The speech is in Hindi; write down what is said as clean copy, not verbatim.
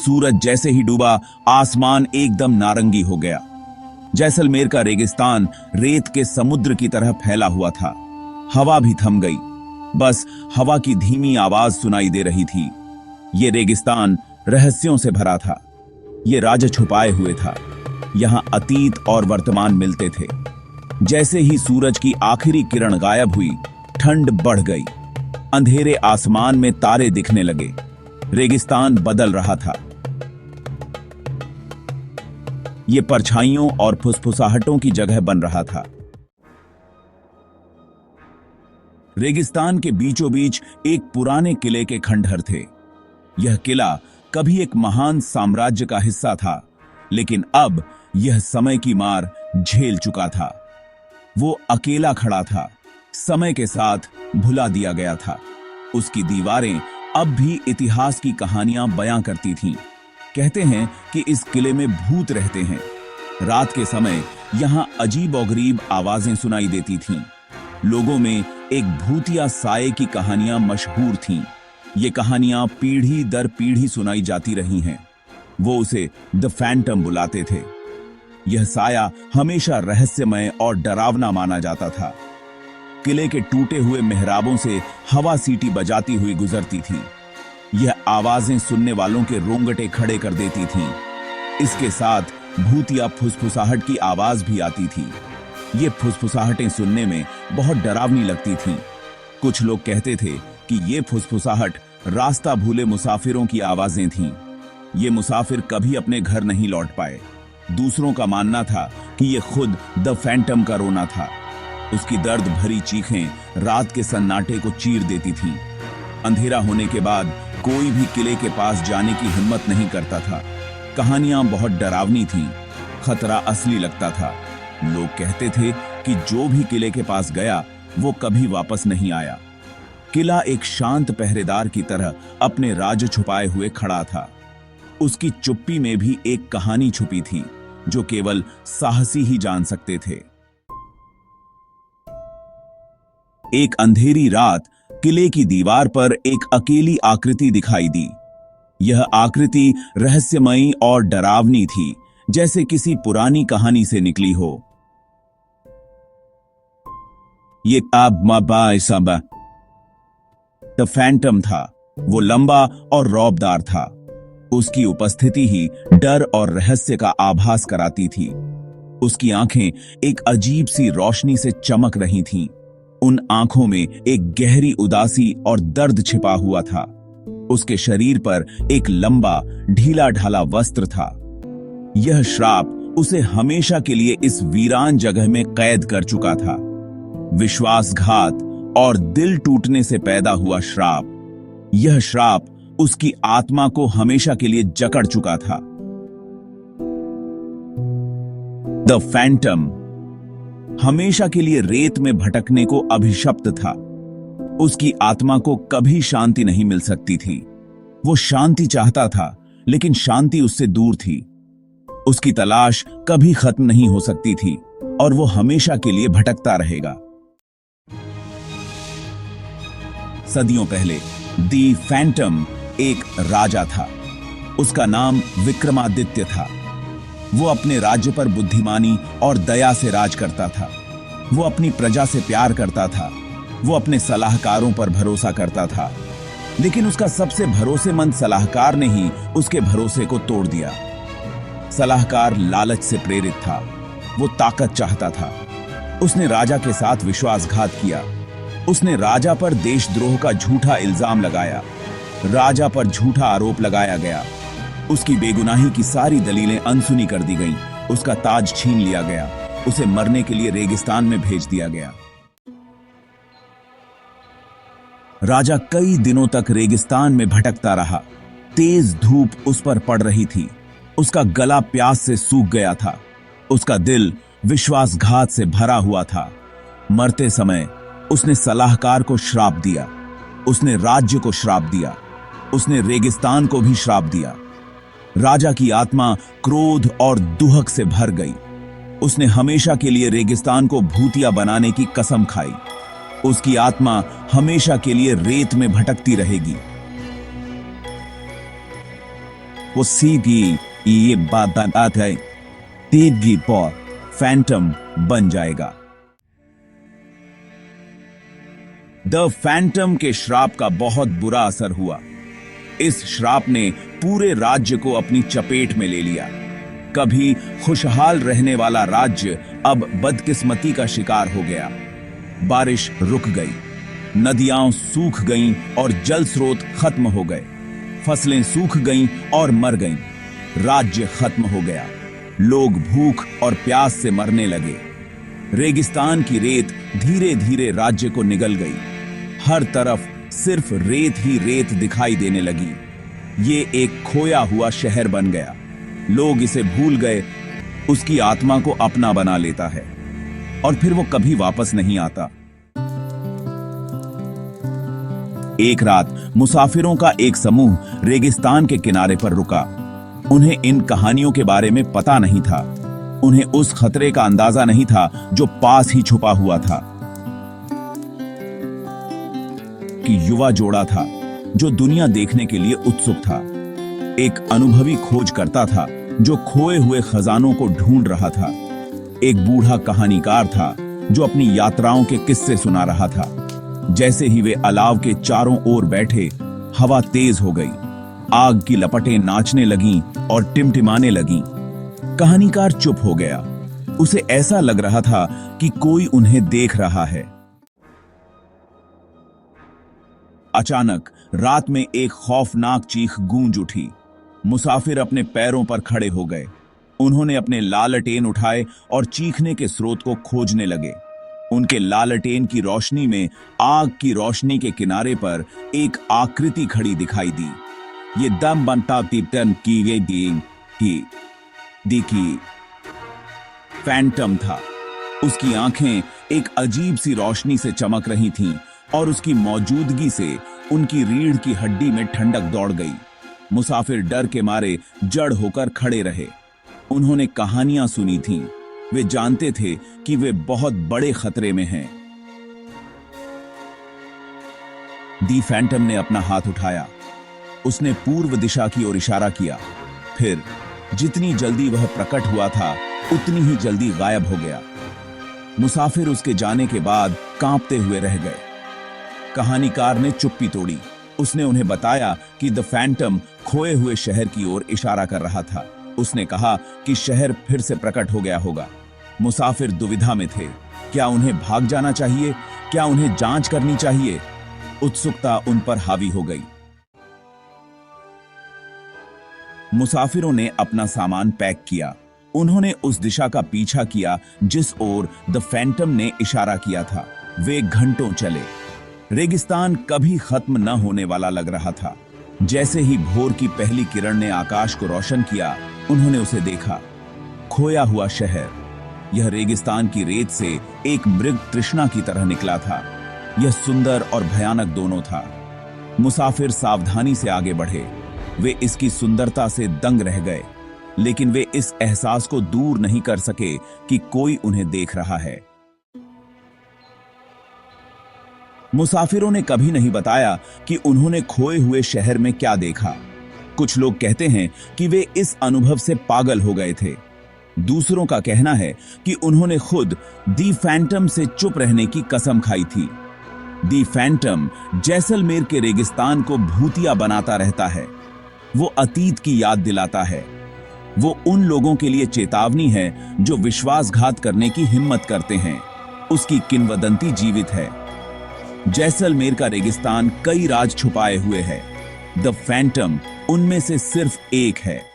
सूरज जैसे ही डूबा, आसमान एकदम नारंगी हो गया। जैसलमेर का रेगिस्तान रेत के समुद्र की तरह फैला हुआ था। हवा भी थम गई, बस हवा की धीमी आवाज सुनाई दे रही थी। ये रेगिस्तान रहस्यों से भरा था। ये राज छुपाए हुए था। यहां अतीत और वर्तमान मिलते थे। जैसे ही सूरज की आखिरी किरण गायब हुई, ठंड बढ़ गई। अंधेरे आसमान में तारे दिखने लगे। रेगिस्तान बदल रहा था। ये परछाइयों और फुसफुसाहटों की जगह बन रहा था। रेगिस्तान के बीचों बीच एक पुराने किले के खंडहर थे। यह किला कभी एक महान साम्राज्य का हिस्सा था, लेकिन अब यह समय की मार झेल चुका था। वो अकेला खड़ा था, समय के साथ भुला दिया गया था। उसकी दीवारें अब भी इतिहास की कहानियां बयां करती थीं। कहते हैं कि इस किले में भूत रहते हैं। रात के समय यहां अजीब-ओ-गरीब आवाजें सुनाई देती थीं। लोगों में एक भूतिया साये की कहानियां मशहूर थीं। ये कहानियां पीढ़ी दर पीढ़ी सुनाई जाती रही हैं। वो उसे द फैंटम बुलाते थे। यह साया हमेशा रहस्यमय और डरावना माना जाता था। किले के टूटे हुए मेहराबों से हवा सीटी बजाती हुई गुजरती थी। यह आवाजें सुनने वालों के रोंगटे खड़े कर देती थीं। इसके साथ भूतिया फुसफुसाहट की आवाज भी आती थी। ये फुसफुसाहटें सुनने में बहुत डरावनी लगती थीं। कुछ लोग कहते थे कि ये फुसफुसाहट रास्ता भूले मुसाफिरों की आवाजें थीं। ये मुसाफिर कभी अपने घर नहीं लौट पाए। दूसरों का मानना था कि ये खुद द फैंटम का रोना था। उसकी दर्द भरी चीखें रात के सन्नाटे को चीर देती थीं। अंधेरा होने के बाद कोई भी किले के पास जाने की हिम्मत नहीं करता था। कहानियां बहुत डरावनी थीं। खतरा असली लगता था। लोग कहते थे कि जो भी किले के पास गया वो कभी वापस नहीं आया। किला एक शांत पहरेदार की तरह अपने राज छुपाए हुए खड़ा था। उसकी चुप्पी में भी एक कहानी छुपी थी जो केवल साहसी ही जान सकते थे। एक अंधेरी रात किले की दीवार पर एक अकेली आकृति दिखाई दी। यह आकृति रहस्यमयी और डरावनी थी, जैसे किसी पुरानी कहानी से निकली हो। ये द फैंटम था। वो लंबा और रौबदार था। उसकी उपस्थिति ही डर और रहस्य का आभास कराती थी। उसकी आंखें एक अजीब सी रोशनी से चमक रही थीं। उन आंखों में एक गहरी उदासी और दर्द छिपा हुआ था। उसके शरीर पर एक लंबा ढीला ढाला वस्त्र था। यह श्राप उसे हमेशा के लिए इस वीरान जगह में कैद कर चुका था। विश्वासघात और दिल टूटने से पैदा हुआ श्राप। यह श्राप उसकी आत्मा को हमेशा के लिए जकड़ चुका था। द फैंटम हमेशा के लिए रेत में भटकने को अभिशप्त था। उसकी आत्मा को कभी शांति नहीं मिल सकती थी। वो शांति चाहता था, लेकिन शांति उससे दूर थी। उसकी तलाश कभी खत्म नहीं हो सकती थी और वो हमेशा के लिए भटकता रहेगा। सदियों पहले द फैंटम एक राजा था। उसका नाम विक्रमादित्य था। वो अपने राज्य पर बुद्धिमानी और दया से राज करता था। वो अपनी प्रजा से प्यार करता था। वो अपने सलाहकारों पर भरोसा करता था। लेकिन उसका सबसे भरोसेमंद सलाहकार ने ही उसके भरोसे को तोड़ दिया। सलाहकार लालच से प्रेरित था। वो ताकत चाहता था। उसने राजा के साथ विश्वासघात किया। उसने राजा पर देशद्रोह का झूठा इल्जाम लगाया। राजा पर झूठा आरोप लगाया गया। उसकी बेगुनाही की सारी दलीलें अनसुनी कर दी गईं। उसका ताज छीन लिया गया। उसे मरने के लिए रेगिस्तान में भेज दिया गया। राजा कई दिनों तक रेगिस्तान में भटकता रहा। तेज धूप उस पर पड़ रही थी। उसका गला प्यास से सूख गया था। उसका दिल विश्वासघात से भरा हुआ था। मरते समय उसने सलाहकार को श्राप दिया। उसने राज्य को श्राप दिया। उसने रेगिस्तान को भी श्राप दिया। राजा की आत्मा क्रोध और दुहक से भर गई। उसने हमेशा के लिए रेगिस्तान को भूतिया बनाने की कसम खाई। उसकी आत्मा हमेशा के लिए रेत में भटकती रहेगी। वो सीधी ये बात है, तीदगी पर फैंटम बन जाएगा। द फैंटम के श्राप का बहुत बुरा असर हुआ। इस श्राप ने पूरे राज्य को अपनी चपेट में ले लिया। कभी खुशहाल रहने वाला राज्य अब बदकिस्मती का शिकार हो गया। बारिश रुक गई, नदियां सूख गईं और जल स्रोत खत्म हो गए। फसलें सूख गईं और मर गईं। राज्य खत्म हो गया। लोग भूख और प्यास से मरने लगे। रेगिस्तान की रेत धीरे धीरे राज्य को निगल गई। हर तरफ सिर्फ रेत ही रेत दिखाई देने लगी। ये एक खोया हुआ शहर बन गया। लोग इसे भूल गए। उसकी आत्मा को अपना बना लेता है और फिर वो कभी वापस नहीं आता। एक रात मुसाफिरों का एक समूह रेगिस्तान के किनारे पर रुका। उन्हें इन कहानियों के बारे में पता नहीं था। उन्हें उस खतरे का अंदाजा नहीं था जो पास ही छुपा हुआ था। कि युवा जोड़ा था जो दुनिया देखने के लिए उत्सुक था। एक अनुभवी खोज करता था जो खोए हुए खजानों को ढूंढ रहा था। एक बूढ़ा कहानीकार था जो अपनी यात्राओं के किस्से सुना रहा था। जैसे ही वे अलाव के चारों ओर बैठे, हवा तेज हो गई। आग की लपटें नाचने लगीं और टिमटिमाने लगीं। कहानीकार चुप हो गया। उसे ऐसा लग रहा था कि कोई उन्हें देख रहा है। अचानक रात में एक खौफनाक चीख गूंज उठी। मुसाफिर अपने पैरों पर खड़े हो गए। उन्होंने अपने लालटेन उठाए और चीखने के स्रोत को खोजने लगे। उनके लालटेन की रोशनी में आग की रोशनी के किनारे पर एक आकृति खड़ी दिखाई दी। ये दम बनता तीर्तन की गई देखी फैंटम था। उसकी आंखें एक अजीब सी रोशनी से चमक रही थीं और उसकी मौजूदगी से उनकी रीढ़ की हड्डी में ठंडक दौड़ गई। मुसाफिर डर के मारे जड़ होकर खड़े रहे। उन्होंने कहानियां सुनी थीं। वे जानते थे कि वे बहुत बड़े खतरे में हैं। दी फैंटम ने अपना हाथ उठाया। उसने पूर्व दिशा की ओर इशारा किया। फिर जितनी जल्दी वह प्रकट हुआ था, उतनी ही जल्दी गायब हो गया। मुसाफिर उसके जाने के बाद कांपते हुए रह गए। कहानीकार ने चुप्पी तोड़ी। उसने उन्हें बताया कि द फैंटम खोए हुए शहर की ओर इशारा कर रहा था। उसने कहा कि शहर फिर से प्रकट हो गया होगा। मुसाफिर दुविधा में थे। क्या उन्हें भाग जाना चाहिए? क्या उन्हें जांच करनी चाहिए? उत्सुकता उन पर हावी हो गई। मुसाफिरों ने अपना सामान पैक किया। उन्होंने उस दिशा का पीछा किया जिस ओर द फैंटम ने इशारा किया था। वे घंटों चले। रेगिस्तान कभी खत्म न होने वाला लग रहा था। जैसे ही भोर की पहली किरण ने आकाश को रोशन किया, उन्होंने उसे देखा। खोया हुआ शहर। यह रेगिस्तान की रेत से एक मृग तृष्णा की तरह निकला था। यह सुंदर और भयानक दोनों था। मुसाफिर सावधानी से आगे बढ़े। वे इसकी सुंदरता से दंग रह गए, लेकिन वे इस एहसास को दूर नहीं कर सके कि कोई उन्हें देख रहा है। मुसाफिरों ने कभी नहीं बताया कि उन्होंने खोए हुए शहर में क्या देखा। कुछ लोग कहते हैं कि वे इस अनुभव से पागल हो गए थे। दूसरों का कहना है कि उन्होंने खुद दी फैंटम से चुप रहने की कसम खाई थी। दी फैंटम जैसलमेर के रेगिस्तान को भूतिया बनाता रहता है। वो अतीत की याद दिलाता है। वो उन लोगों के लिए चेतावनी है जो विश्वासघात करने की हिम्मत करते हैं। उसकी किंवदंती जीवित है। जैसलमेर का रेगिस्तान कई राज छुपाए हुए है। द फैंटम उनमें से सिर्फ एक है।